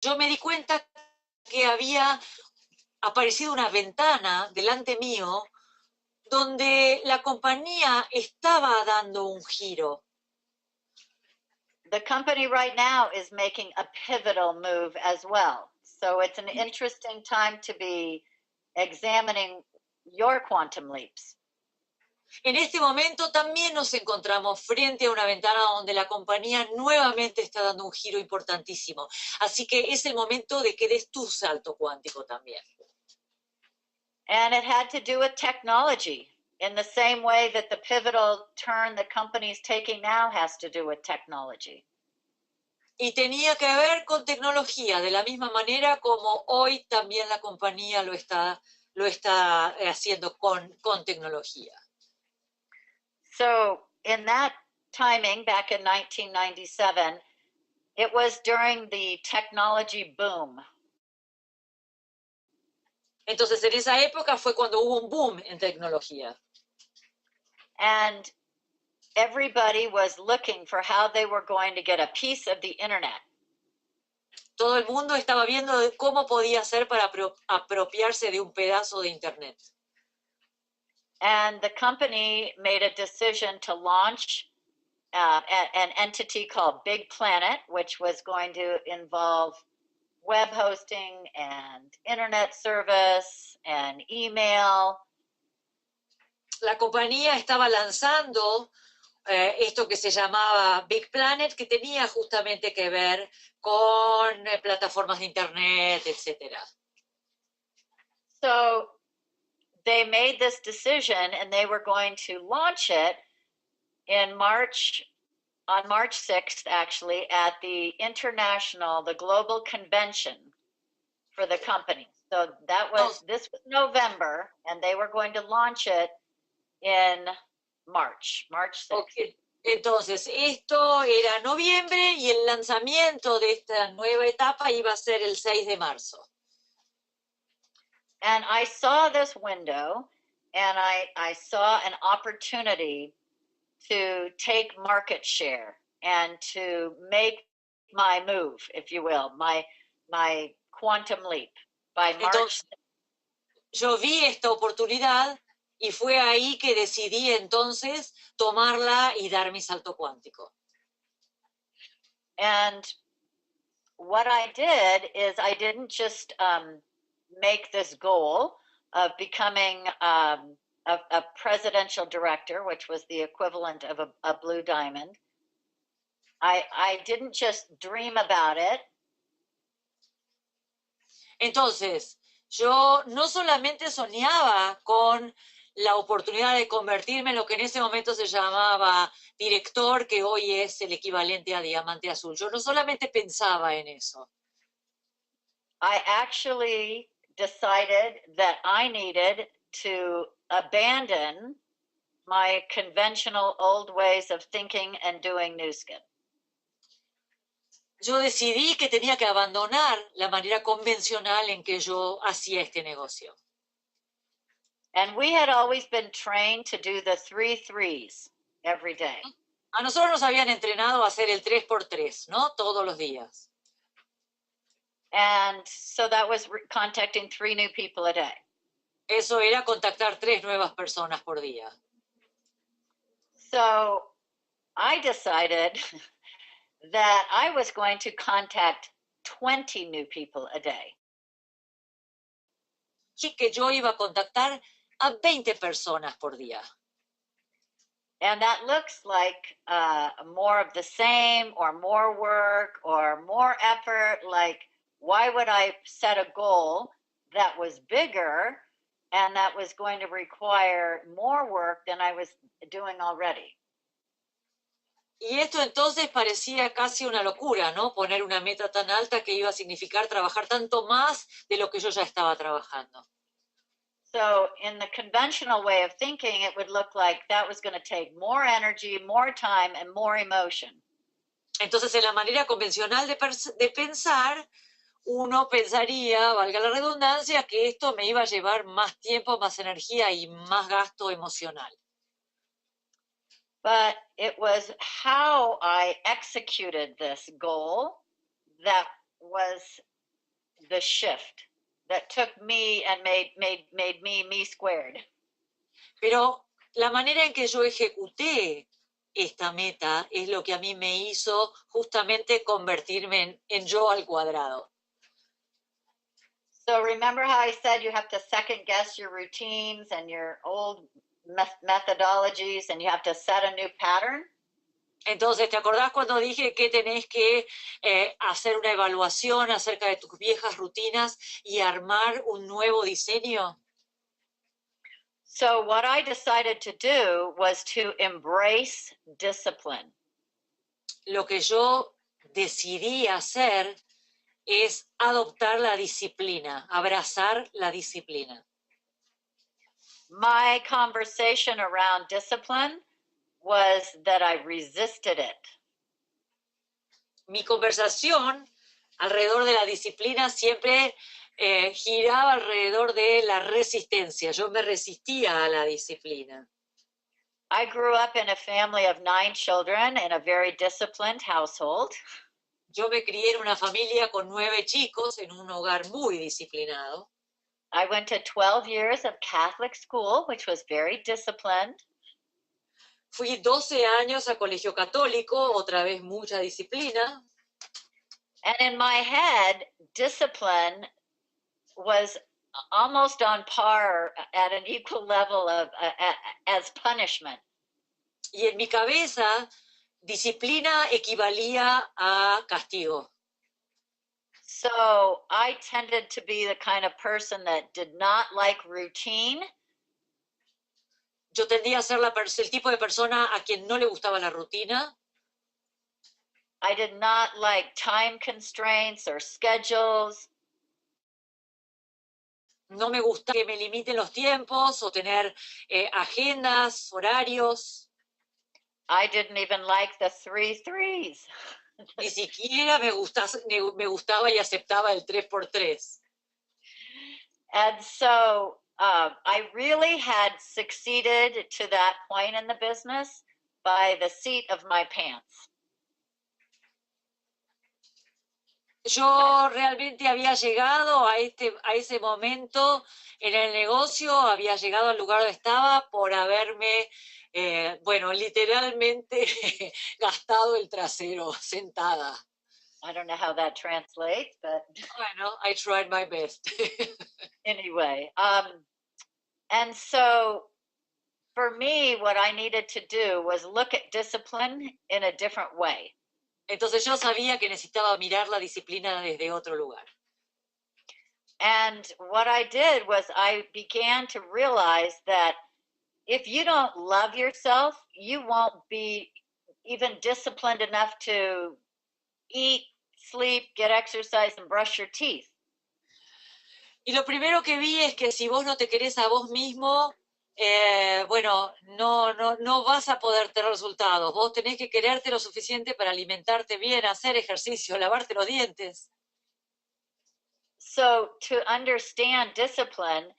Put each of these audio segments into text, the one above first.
yo me di cuenta que había aparecido una ventana delante mío donde la compañía estaba dando un giro. The company right now is making a pivotal move as well. So it's an interesting time to be examining your quantum leaps. En este momento también nos encontramos frente a una ventana donde la compañía nuevamente está dando un giro importantísimo. Así que es el momento de que des tu salto cuántico también. And it had to do with technology in the same way that the pivotal turn the company's taking now has to do with technology. Y tenía que ver con tecnología, de la misma manera como hoy también la compañía lo está haciendo con tecnología. So in that timing, back in 1997, it was during the technology boom. Entonces, en esa época fue cuando hubo un boom en tecnología. And everybody was looking for how they were going to get a piece of the internet. Todo el mundo estaba viendo cómo podía hacer para apropiarse de un pedazo de Internet. And the company made a decision to launch an entity called Big Planet, which was going to involve web hosting and internet service and email. La compañía estaba lanzando esto que se llamaba Big Planet, que tenía justamente que ver con plataformas de internet, etc. So they made this decision and they were going to launch it in March, on March 6th, actually, at the global convention for the company. So this was November, and they were going to launch it in March 6th. Okay. Entonces, esto era noviembre y el lanzamiento de esta nueva etapa iba a ser el 6 de marzo. And I saw this window, and I saw an opportunity to take market share and to make my move, if you will, my quantum leap by March. Entonces, yo vi esta oportunidad y fue ahí que decidí entonces tomarla y dar mi salto cuántico. And what I did is I didn't just make this goal of becoming a presidential director, which was the equivalent of a blue diamond. I didn't just dream about it. Entonces, yo no solamente soñaba con la oportunidad de convertirme en lo que en ese momento se llamaba director, que hoy es el equivalente a diamante azul. Yo no solamente pensaba en eso. I actually decided that I needed to abandon my conventional old ways of thinking and doing Nu Skin. Yo decidí que tenía que abandonar la manera convencional en que yo hacía este negocio. And we had always been trained to do the 3 threes every day. A nosotros nos habían entrenado a hacer el 3x3, ¿no? Todos los días. And so that was contacting 3 new people a day. Eso era contactar 3 nuevas personas por día. So I decided that I was going to contact 20 new people a day. Sí, que yo iba a contactar a 20 personas por día. And that looks like more of the same or more work or more effort. Like, why would I set a goal that was bigger and that was going to require more work than I was doing already? Y esto entonces parecía casi una locura, ¿no? Poner una meta tan alta que iba a significar trabajar tanto más de lo que yo ya estaba trabajando. So in the conventional way of thinking, it would look like that was going to take more energy, more time, and more emotion. Entonces, en la manera convencional de pensar, uno pensaría, valga la redundancia, que esto me iba a llevar más tiempo, más energía y más gasto emocional. But it was how I executed this goal that was the shift that took me and made me squared. Pero la manera en que yo ejecuté esta meta es lo que a mí me hizo justamente convertirme en yo al cuadrado. So remember how I said you have to second guess your routines and your old methodologies, and you have to set a new pattern? Entonces, ¿te acordás cuando dije que tenés que hacer una evaluación acerca de tus viejas rutinas y armar un nuevo diseño? So what I decided to do was to embrace discipline. Lo que yo decidí hacer es adoptar la disciplina, abrazar la disciplina. My conversation around discipline was that I resisted it. Mi conversación alrededor de la disciplina siempre giraba alrededor de la resistencia. Yo me resistía a la disciplina. I grew up in a family of 9 children in a very disciplined household. Yo me crié en una familia con 9 chicos en un hogar muy disciplinado. I went to 12 years of Catholic school, which was very disciplined. Fui 12 años a colegio católico, otra vez mucha disciplina. And in my head, discipline was almost on par at an equal level of as punishment. Y en mi cabeza, disciplina equivalía a castigo. So I tended to be the kind of person that did not like routine. Yo tendía a ser el tipo de persona a quien no le gustaba la rutina. I did not like time constraints or schedules. No me gusta que me limiten los tiempos o tener agendas, horarios. I didn't even like the 3 threes. Ni siquiera me gustaba y aceptaba el 3x3. And so I really had succeeded to that point in the business by the seat of my pants. Yo realmente había llegado a ese momento en el negocio, había llegado al lugar donde estaba por haberme, bueno, literalmente gastado el trasero sentada. I don't know how that translates, but Bueno, I tried my best. anyway, and so for me, what I needed to do was look at discipline in a different way. Entonces yo sabía que necesitaba mirar la disciplina desde otro lugar. And what I did was I began to realize that if you don't love yourself, you won't be even disciplined enough to eat, sleep, get exercise, and brush your teeth. Y lo primero que vi es que si vos no te querés a vos mismo, bueno, no vas a poder tener resultados. Vos tenés que quererte lo suficiente para alimentarte bien, hacer ejercicio, lavarte los dientes. So to understand discipline,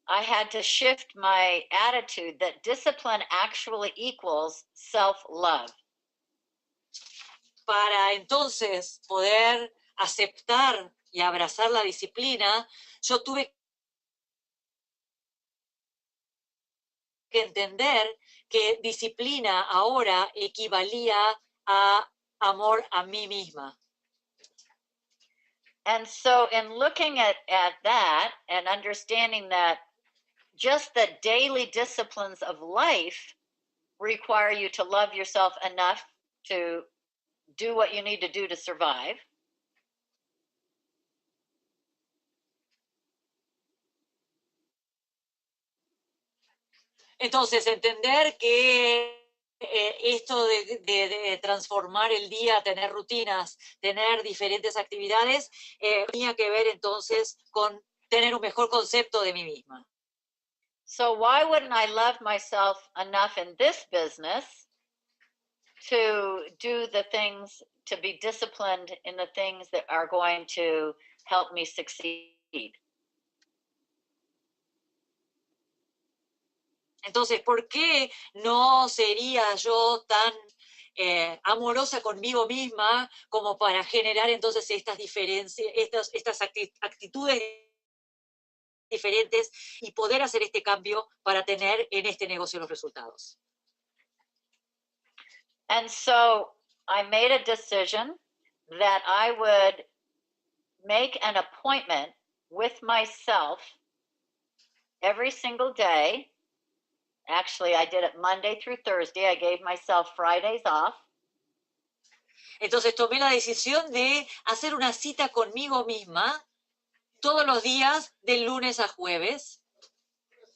I had to shift my attitude that discipline actually equals self-love. Para entonces poder aceptar y abrazar la disciplina, yo tuve que entender que disciplina ahora equivalía a amor a mí misma. And so in looking at that and understanding that just the daily disciplines of life require you to love yourself enough to do what you need to do to survive. Entonces, entender que esto de transformar el día, tener rutinas, tener diferentes actividades, tenía que ver entonces con tener un mejor concepto de mí misma. So why wouldn't I love myself enough in this business to do the things, to be disciplined in the things that are going to help me succeed? Entonces, ¿por qué no sería yo tan amorosa conmigo misma como para generar entonces estas diferencias, estas actitudes diferentes y poder hacer este cambio para tener en este negocio los resultados. And so I made a decision that I would make an appointment with myself every single day. Actually, I did it Monday through Thursday. I gave myself Fridays off. Entonces tomé la decisión de hacer una cita conmigo misma todos los días de lunes a jueves.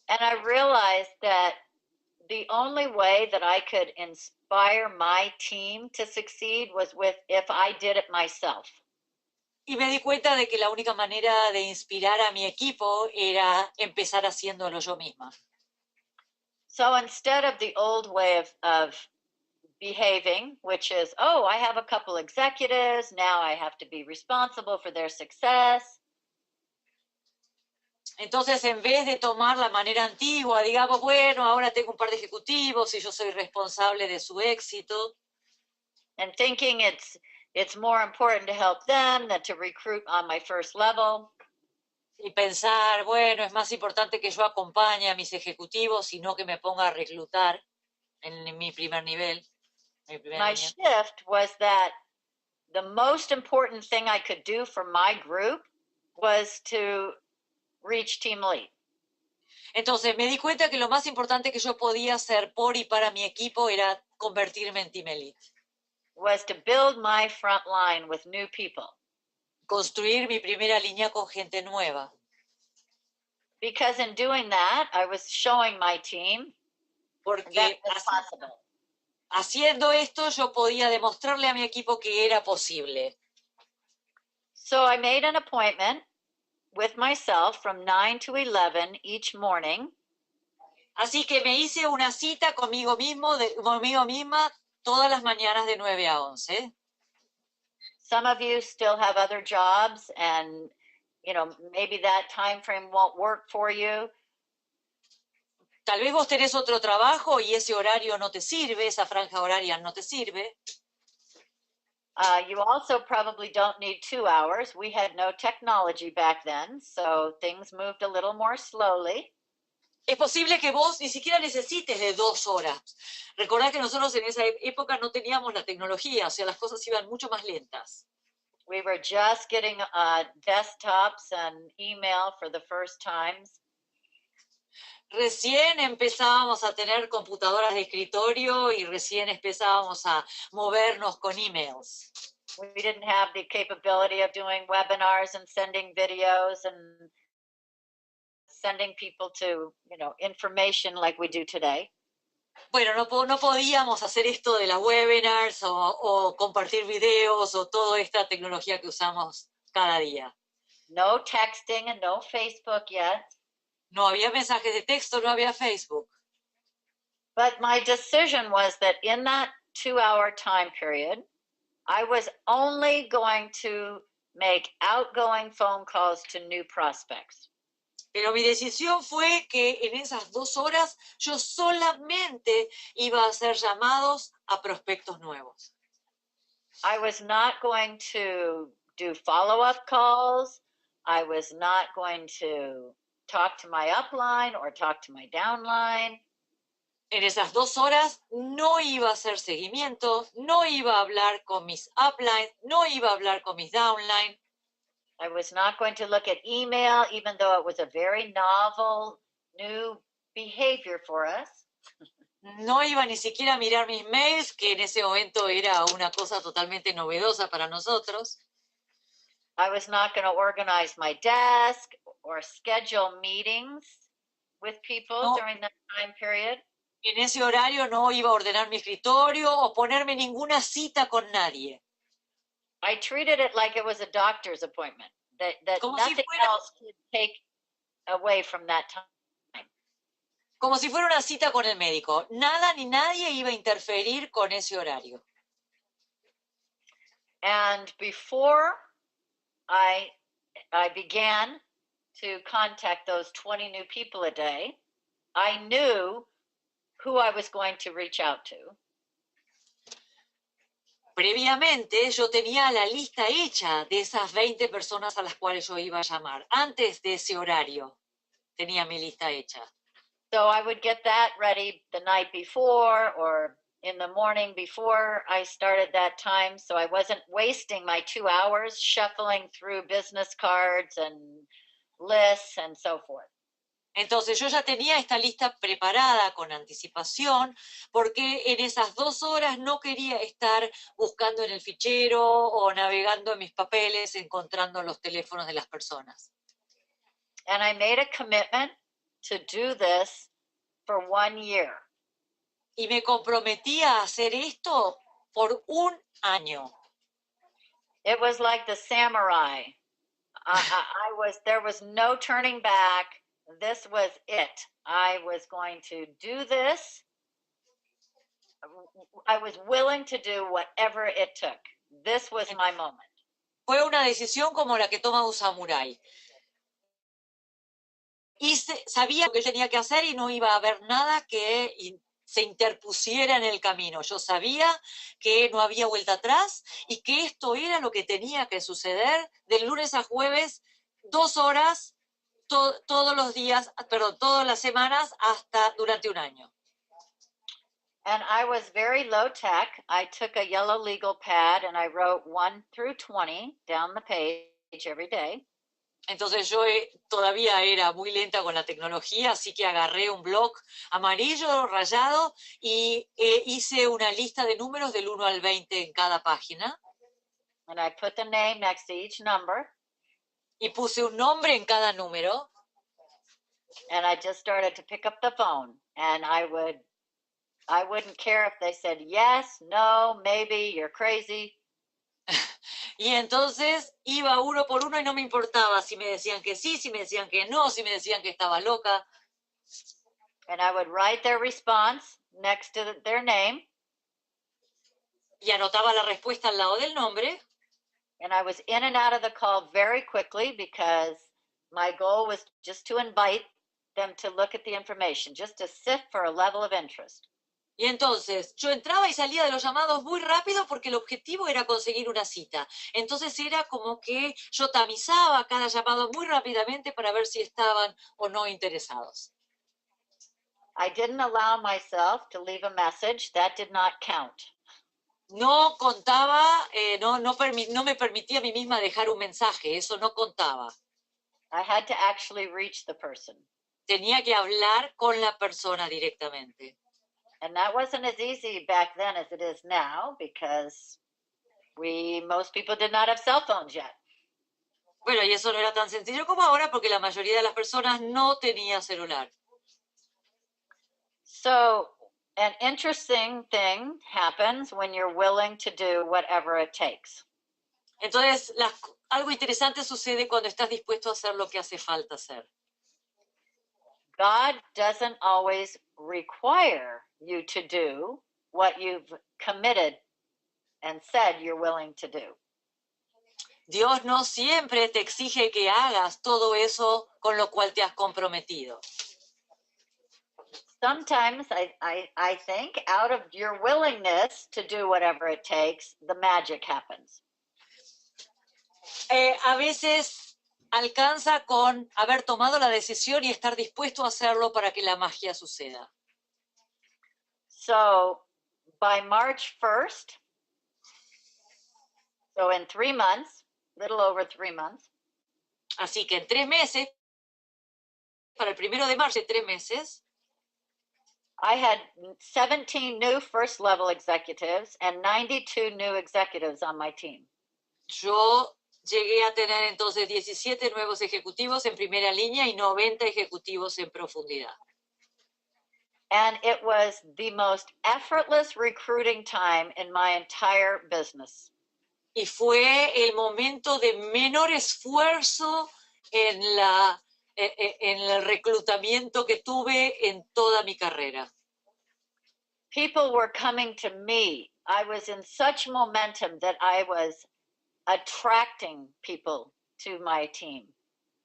And I realized that the only way that I could inspire my team to succeed was if I did it myself. Y me di cuenta de que la única manera de inspirar a mi equipo era empezar haciéndolo yo misma. So instead of the old way of behaving, which is, oh, I have a couple executives, now I have to be responsible for their success. Entonces, en vez de tomar la manera antigua, digamos, bueno, ahora tengo un par de ejecutivos y yo soy responsable de su éxito. And thinking it's more important to help them than to recruit on my first level. Y pensar, bueno, es más importante que yo acompañe a mis ejecutivos y no que me ponga a reclutar en mi primer nivel. My shift was that the most important thing I could do for my group was to reach team lead. Entonces me di cuenta que lo más importante que yo podía hacer por y para mi equipo era convertirme en team elite. Was to build my front line with new people. Construir mi primera línea con gente nueva. Because in doing that, I was showing my team that was possible. Haciendo esto, yo podía demostrarle a mi equipo que era posible. So I made an appointment with myself from 9 to 11 each morning. Así que me hice una cita conmigo misma todas las mañanas de 9 a 11. Some of you still have other jobs and, you know, maybe that time frame won't work for you. Tal vez vos tenés otro trabajo y ese horario no te sirve, esa franja horaria no te sirve. You also probably don't need 2 hours. We had no technology back then, so things moved a little more slowly. Es posible que vos ni siquiera necesites de 2 horas. Recordad que nosotros en esa época no teníamos la tecnología, o sea, las cosas iban mucho más lentas. We were just getting desktops and email for the first times. Recién empezábamos a tener computadoras de escritorio y recién empezábamos a movernos con emails. We didn't have the capability of doing webinars and sending videos and sending people to, you know, information like we do today. Bueno, no podíamos hacer esto de las webinars o compartir videos o toda esta tecnología que usamos cada día. No texting and no Facebook yet. No había mensajes de texto, no había Facebook. But my decision was that in that 2-hour time period, I was only going to make outgoing phone calls to new prospects. Pero mi decisión fue que en esas 2 horas yo solamente iba a hacer llamados a prospectos nuevos. I was not going to do follow-up calls. I was not going to talk to my upline or talk to my downline. En esas 2 horas no iba a hacer seguimiento, no iba a hablar con mis upline, no iba a hablar con mis downline. I was not going to look at email, even though it was a very novel, new behavior for us. No iba ni siquiera a mirar mis mails, que en ese momento era una cosa totalmente novedosa para nosotros. I was not going to organize my desk or schedule meetings with people during that time period. En ese horario no iba a ordenar mi escritorio o ponerme ninguna cita con nadie. I treated it like it was a doctor's appointment, that nothing else could take away from that time. Como si fuera una cita con el médico. Nada ni nadie iba a interferir con ese horario. And before I began to contact those 20 new people a day, I knew who I was going to reach out to. previamente yo tenía la lista hecha de esas 20 personas a las cuales yo iba a llamar. Antes de ese horario tenía mi lista hecha. So I would get that ready the night before or in the morning before I started that time. So I wasn't wasting my 2 hours shuffling through business cards and lists and so forth. Entonces yo ya tenía esta lista preparada con anticipación porque en esas 2 horas no quería estar buscando en el fichero o navegando en mis papeles, encontrando los teléfonos de las personas. And I made a commitment to do this for 1 year. Y me comprometí a hacer esto por 1 año. It was like the samurai. There was no turning back. This was it. I was going to do this. I was willing to do whatever it took. This was my moment. Fue una decisión como la que toma un samurái. Y sabía lo que tenía que hacer y no iba a haber nada que se interpusiera en el camino. Yo sabía que no había vuelta atrás y que esto era lo que tenía que suceder de lunes a jueves, 2 horas, todos los días, perdón, todas las semanas hasta durante 1 año. And I was very low tech. I took a yellow legal pad and I wrote 1 through 20 down the page every day. Entonces yo todavía era muy lenta con la tecnología, así que agarré un bloc amarillo rayado y hice una lista de números del 1 al 20 en cada página. And I put the name next to each number. Y puse un nombre en cada número. And I just started to pick up the phone. And I wouldn't care if they said yes, no, maybe, you're crazy. Y entonces iba uno por uno y no me importaba si me decían que sí, si me decían que no, si me decían que estaba loca. And I would write their response next to their name. Y anotaba la respuesta al lado del nombre. And I was in and out of the call very quickly because my goal was just to invite them to look at the information, just to sift for a level of interest. Y entonces yo entraba y salía de los llamados muy rápido porque el objetivo era conseguir una cita. Entonces era como que yo tamizaba cada llamado muy rápidamente para ver si estaban o no interesados. I didn't allow myself to leave a message. That did not count. No contaba, no me permitía a mí misma dejar un mensaje, eso no contaba. I had to actually reach the person. Tenía que hablar con la persona directamente. And that wasn't as easy back then as it is now because most people did not have cell phones yet. Bueno, y eso no era tan sencillo como ahora porque la mayoría de las personas no tenía celular. So, an interesting thing happens when you're willing to do whatever it takes. Entonces, algo interesante sucede cuando estás dispuesto a hacer lo que hace falta hacer. God doesn't always require you to do what you've committed and said you're willing to do. Dios no siempre te exige que hagas todo eso con lo cual te has comprometido. Sometimes I think out of your willingness to do whatever it takes, the magic happens. A veces alcanza con haber tomado la decisión y estar dispuesto a hacerlo para que la magia suceda. So by March 1st, so in 3 months, little over 3 months. Así que en 3 meses, para el 1 de marzo, 3 meses, I had 17 new first level executives and 92 new executives on my team. Yo llegué a tener entonces 17 nuevos ejecutivos en primera línea y 90 ejecutivos en profundidad. And it was the most effortless recruiting time in my entire business. Y fue el momento de menor esfuerzo en el reclutamiento que tuve en toda mi carrera. People were coming to me. I was in such momentum that I was attracting people to my team.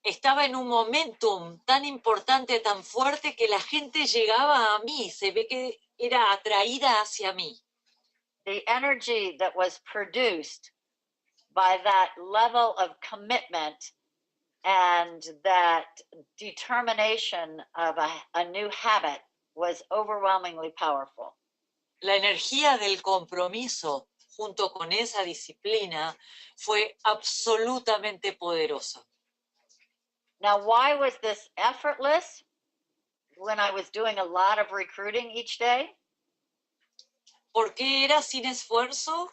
Estaba en un momentum tan importante, tan fuerte, que la gente llegaba a mí, se ve que era atraída hacia mí. the energy that was produced by that level of commitment and that determination of a new habit was overwhelmingly powerful. La energía del compromiso junto con esa disciplina fue absolutamente poderosa. Now, why was this effortless when I was doing a lot of recruiting each day? ¿Por qué era sin esfuerzo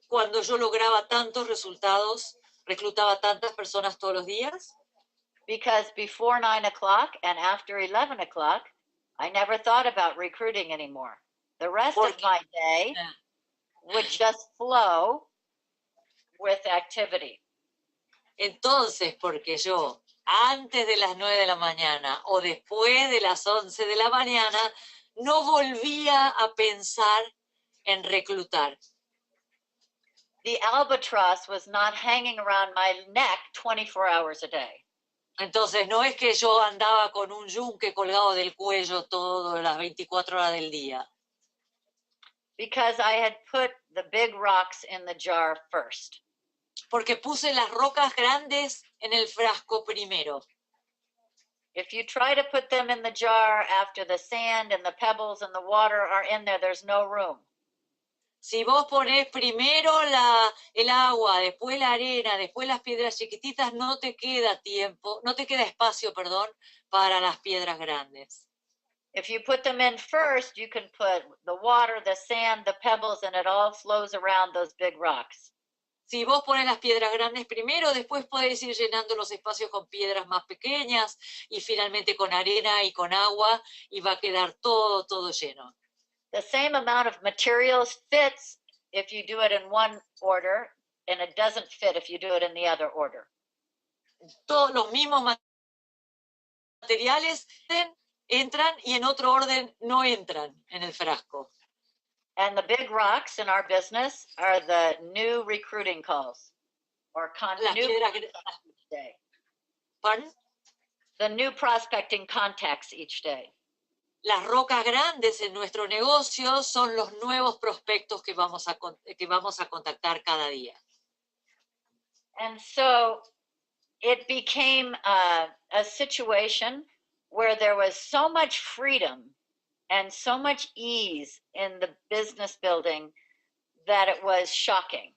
cuando yo lograba tantos resultados, reclutaba tantas personas todos los días? Because before 9 o'clock and after 11 o'clock, I never thought about recruiting anymore. The rest of my day would just flow with activity. Entonces, porque yo antes de las 9 de la mañana o después de las 11 de la mañana no volvía a pensar en reclutar. The albatross was not hanging around my neck 24 hours a day. Entonces, no es que yo andaba con un yunque colgado del cuello todas las 24 horas del día. Because I had put the big rocks in the jar first. Porque puse las rocas grandes en el frasco primero. If you try to put them in the jar after the sand and the pebbles and the water are in there, there's no room. Si vos ponés primero el agua, después la arena, después las piedras chiquititas, no te queda tiempo, no te queda espacio, perdón, para las piedras grandes. If you put them in first, you can put the water, the sand, the pebbles, and it all flows around those big rocks. Si vos pones las piedras grandes primero, después podés ir llenando los espacios con piedras más pequeñas y finalmente con arena y con agua y va a quedar todo lleno. The same amount of materials fits if you do it in one order, and it doesn't fit if you do it in the other order. Todos los mismos materiales entran y en otro orden no entran en el frasco. And the big rocks in our business are the new recruiting calls or new each day. Pardon? The new prospecting contacts each day. Las rocas grandes en nuestro negocio son los nuevos prospectos que vamos a contactar cada día. And so it became a situation where there was so much freedom and so much ease in the business building that it was shocking.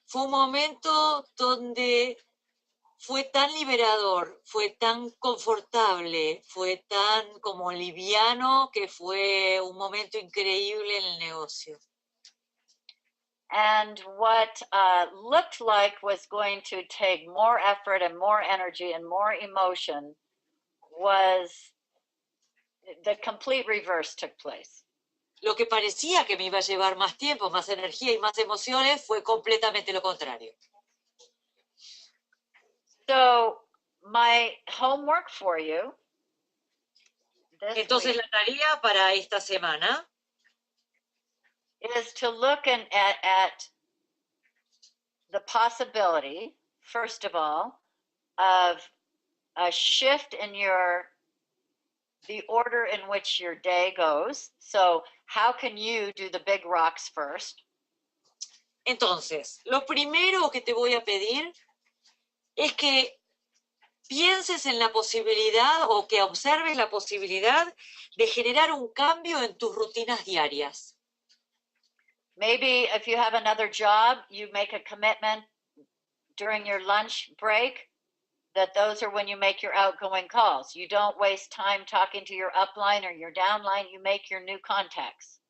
Fue un momento donde fue tan liberador, fue tan confortable, fue tan como liviano que fue un momento increíble en el negocio. And what looked like was going to take more effort and more energy and more emotion was the complete reverse took place. Lo que parecía que me iba a llevar más tiempo, más energía y más emociones fue completamente lo contrario. So my homework for you Entonces la tarea para esta semana is to look at the possibility, first of all, of a shift in the order in which your day goes. So how can you do the big rocks first? Entonces, lo primero que te voy a pedir es que pienses en la posibilidad o que observes la posibilidad de generar un cambio en tus rutinas diarias. Maybe if you have another job, you make a commitment during your lunch break that those are when you make your outgoing calls. You don't waste time talking to your upline or your downline, you make your new contacts.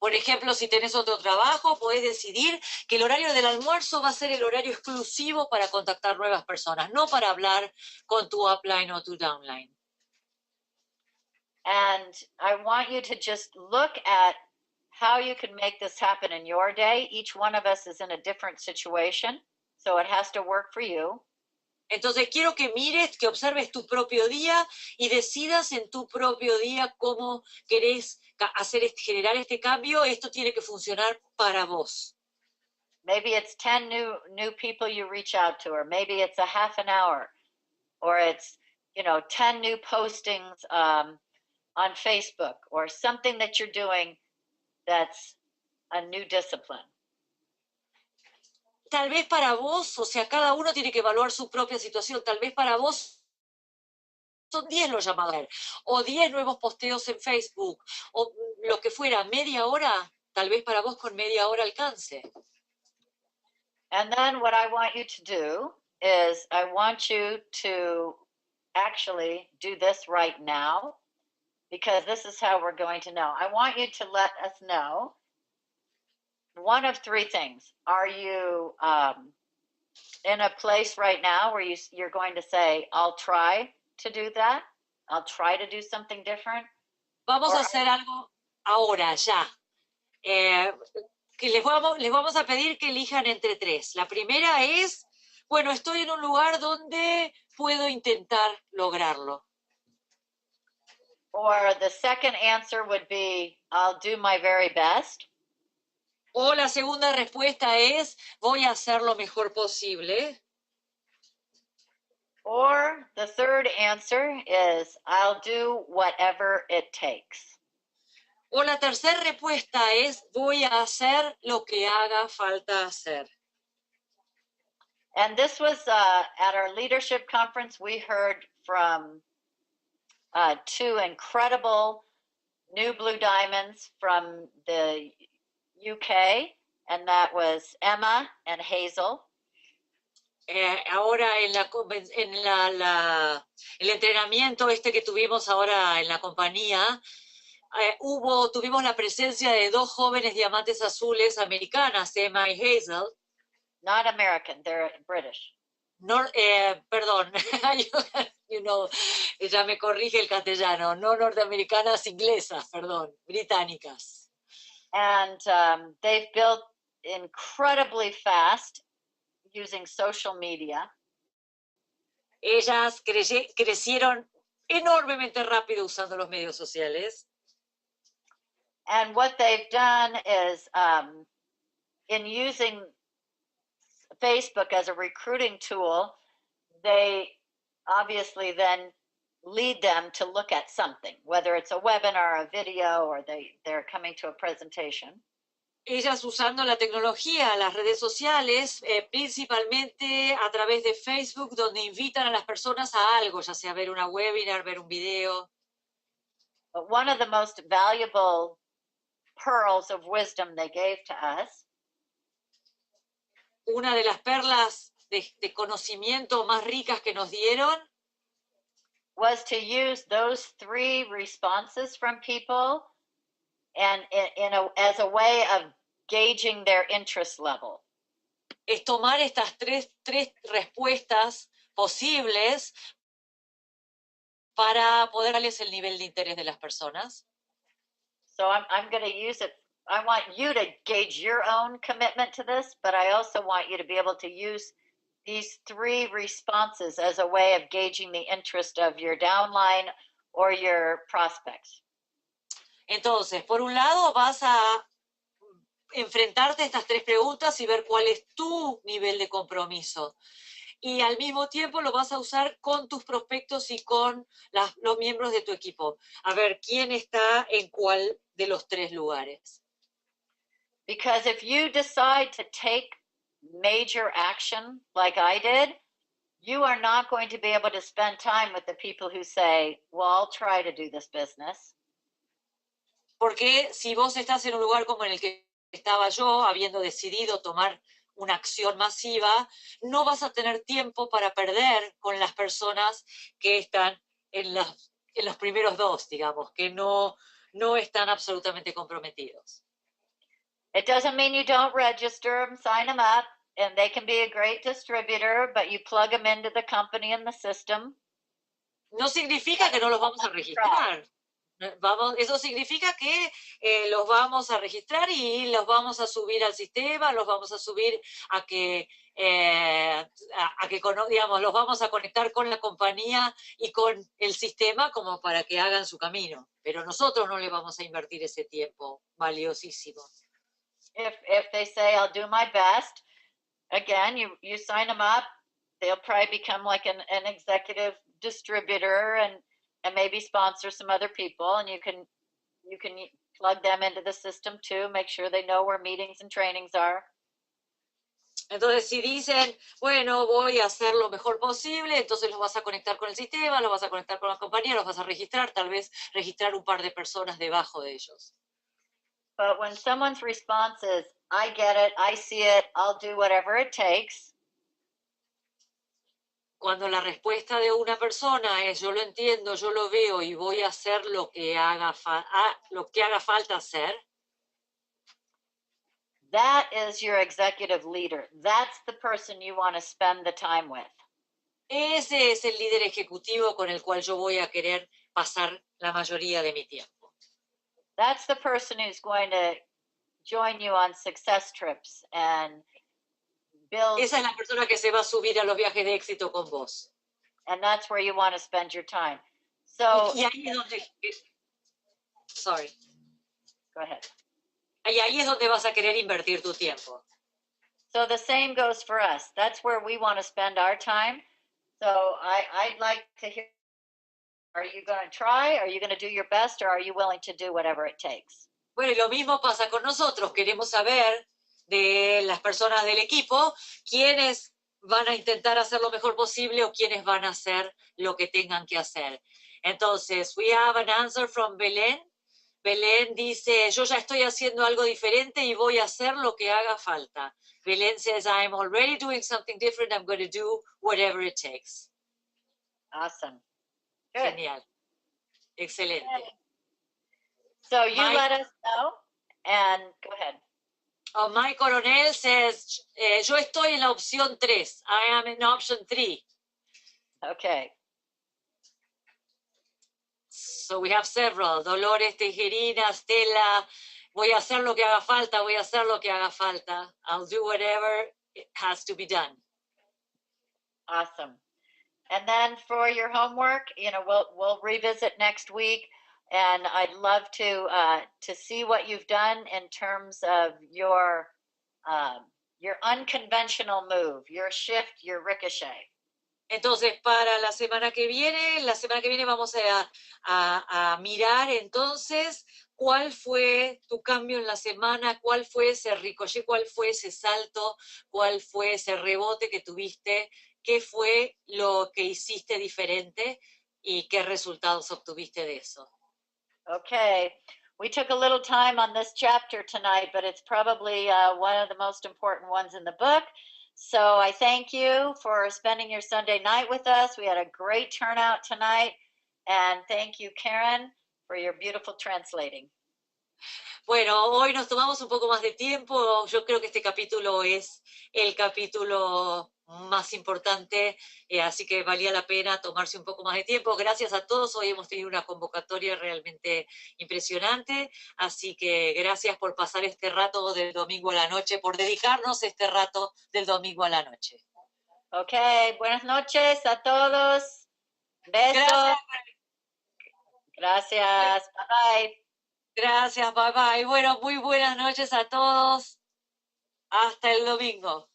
Por ejemplo, si tenés otro trabajo, podés decidir que el horario del almuerzo va a ser el horario exclusivo para contactar nuevas personas, no para hablar con tu upline o tu downline. And I want you to just look at how you can make this happen in your day. Each one of us is in a different situation, so it has to work for you. Entonces quiero que mires, que observes tu propio día y decidas en tu propio día cómo querés generar este cambio. Esto tiene que funcionar para vos. Maybe it's 10 new people you reach out to, or maybe it's a half an hour, or it's 10 new postings on Facebook, or something that you're doing that's a new discipline. Tal vez para vos, o sea, cada uno tiene que evaluar su propia situación. Tal vez para vos son 10 los llamados, o 10 nuevos posteos en Facebook, o lo que fuera, media hora, tal vez para vos con media hora alcance. And then what I want you to do is I want you to actually do this right now, because this is how we're going to know. I want you to let us know one of three things. Are you in a place right now where you're going to say, I'll try to do that? I'll try to do something different? Vamos a hacer algo ahora, ya. Que les vamos a pedir que elijan entre tres. La primera es, bueno, estoy en un lugar donde puedo intentar lograrlo. Or the second answer would be, I'll do my very best. O la segunda respuesta es, voy a hacer lo mejor posible. Or the third answer is, I'll do whatever it takes. O la tercera respuesta es, voy a hacer lo que haga falta hacer. And this was at our leadership conference. We heard from two incredible new Blue Diamonds from the UK, and that was Emma and Hazel. Ahora en el entrenamiento que tuvimos ahora en la compañía, tuvimos la presencia de dos jóvenes diamantes azules americanas, Emma y Hazel. Not American, they're British. Perdón, ya me corrige el castellano, no norteamericanas, inglesas, perdón, británicas. And they've built incredibly fast using social media. Ellas crecieron enormemente rápido usando los medios sociales. And what they've done is, in using Facebook as a recruiting tool, they obviously then lead them to look at something, whether it's a webinar, a video, or they're coming to a presentation. Ellas usando la tecnología, las redes sociales, principalmente a través de Facebook, donde invitan a las personas a algo, ya sea ver una webinar, ver un video. But one of the most valuable pearls of wisdom they gave to us Una de las perlas de conocimiento más ricas que nos dieron was to use those three responses from people and as a way of gauging their interest level. Es tomar estas tres respuestas posibles para poder darles el nivel de interés de las personas. So I'm going to use it. I want you to gauge your own commitment to this, but I also want you to be able to use these three responses as a way of gauging the interest of your downline or your prospects. Entonces, por un lado, vas a enfrentarte a estas tres preguntas y ver cuál es tu nivel de compromiso. Y al mismo tiempo lo vas a usar con tus prospectos y con los miembros de tu equipo. A ver quién está en cuál de los tres lugares. Because if you decide to take major action like I did, you are not going to be able to spend time with the people who say, well, I'll try to do this business. Porque si vos estás en un lugar como en el que estaba yo, habiendo decidido tomar una acción masiva, no vas a tener tiempo para perder con las personas que están en los primeros dos, digamos, que no están absolutamente comprometidos. It doesn't mean you don't register them, sign them up, and they can be a great distributor, but you plug them into the company and the system. No significa que no los vamos a registrar. Eso significa que los vamos a registrar y los vamos a subir al sistema, los vamos a subir a que digamos, los vamos a conectar con la compañía y con el sistema como para que hagan su camino. Pero nosotros no le vamos a invertir ese tiempo valiosísimo. If they say, I'll do my best, again, you sign them up, they'll probably become like an executive distributor and maybe sponsor some other people, and you can plug them into the system too. Make sure they know where meetings and trainings are. Entonces, si dicen, bueno, voy a hacer lo mejor posible, entonces los vas a conectar con el sistema, los vas a conectar con las compañías, los vas a registrar, tal vez registrar un par de personas debajo de ellos. But when someone's response is, I get it, I see it, I'll do whatever it takes, Cuando la respuesta de una persona es, yo lo entiendo, yo lo veo y voy a hacer lo que haga falta hacer, that is your executive leader. That's the person you want to spend the time with. ese es el líder ejecutivo con el cual yo voy a querer pasar la mayoría de mi tiempo. That's the person who's going to join you on success trips and build, Esa es la persona que se va a subir a los viajes de éxito con vos. and that's where you want to spend your time. So, Y ahí es donde... Sorry. go ahead. Y ahí es donde vas a querer invertir tu tiempo. So the same goes for us. That's where we want to spend our time. So I'd like to hear, are you going to try? Are you going to do your best? Or are you willing to do whatever it takes? Bueno, y lo mismo pasa con nosotros. Queremos saber de las personas del equipo quiénes van a intentar hacer lo mejor posible o quiénes van a hacer lo que tengan que hacer. Entonces, we have an answer from Belén. Belén dice, yo ya estoy haciendo algo diferente y voy a hacer lo que haga falta. Belén says, I'm already doing something different. I'm going to do whatever it takes. Awesome. Good. Genial. Excelente. So you Mike- let us know and go ahead. Oh, Mike Coronel says, yo estoy en la opción 3. I am in option 3. Okay. So we have several. Dolores Tejerina, Stella, voy a hacer lo que haga falta, voy a hacer lo que haga falta. I'll do whatever it has to be done. Awesome. And then for your homework, we'll revisit next week, and I'd love to see what you've done in terms of your unconventional move, your shift, your ricochet. Entonces, para la semana que viene vamos a mirar entonces cuál fue tu cambio en la semana, cuál fue ese ricochet, cuál fue ese salto, cuál fue ese rebote que tuviste, qué fue lo que hiciste diferente y qué resultados obtuviste de eso. Okay. We took a little time on this chapter tonight, but it's probably one of the most important ones in the book. So I thank you for spending your Sunday night with us. We had a great turnout tonight. And thank you, Karen, for your beautiful translating. Bueno, hoy nos tomamos un poco más de tiempo. Yo creo que este capítulo es el capítulo más importante, así que valía la pena tomarse un poco más de tiempo. Gracias a todos. Hoy hemos tenido una convocatoria realmente impresionante, así que gracias por pasar este rato del domingo a la noche, por dedicarnos este rato del domingo a la noche. Ok, buenas noches a todos. Besos. Gracias. Bye bye. Gracias, bye bye. Bueno, muy buenas noches a todos. Hasta el domingo.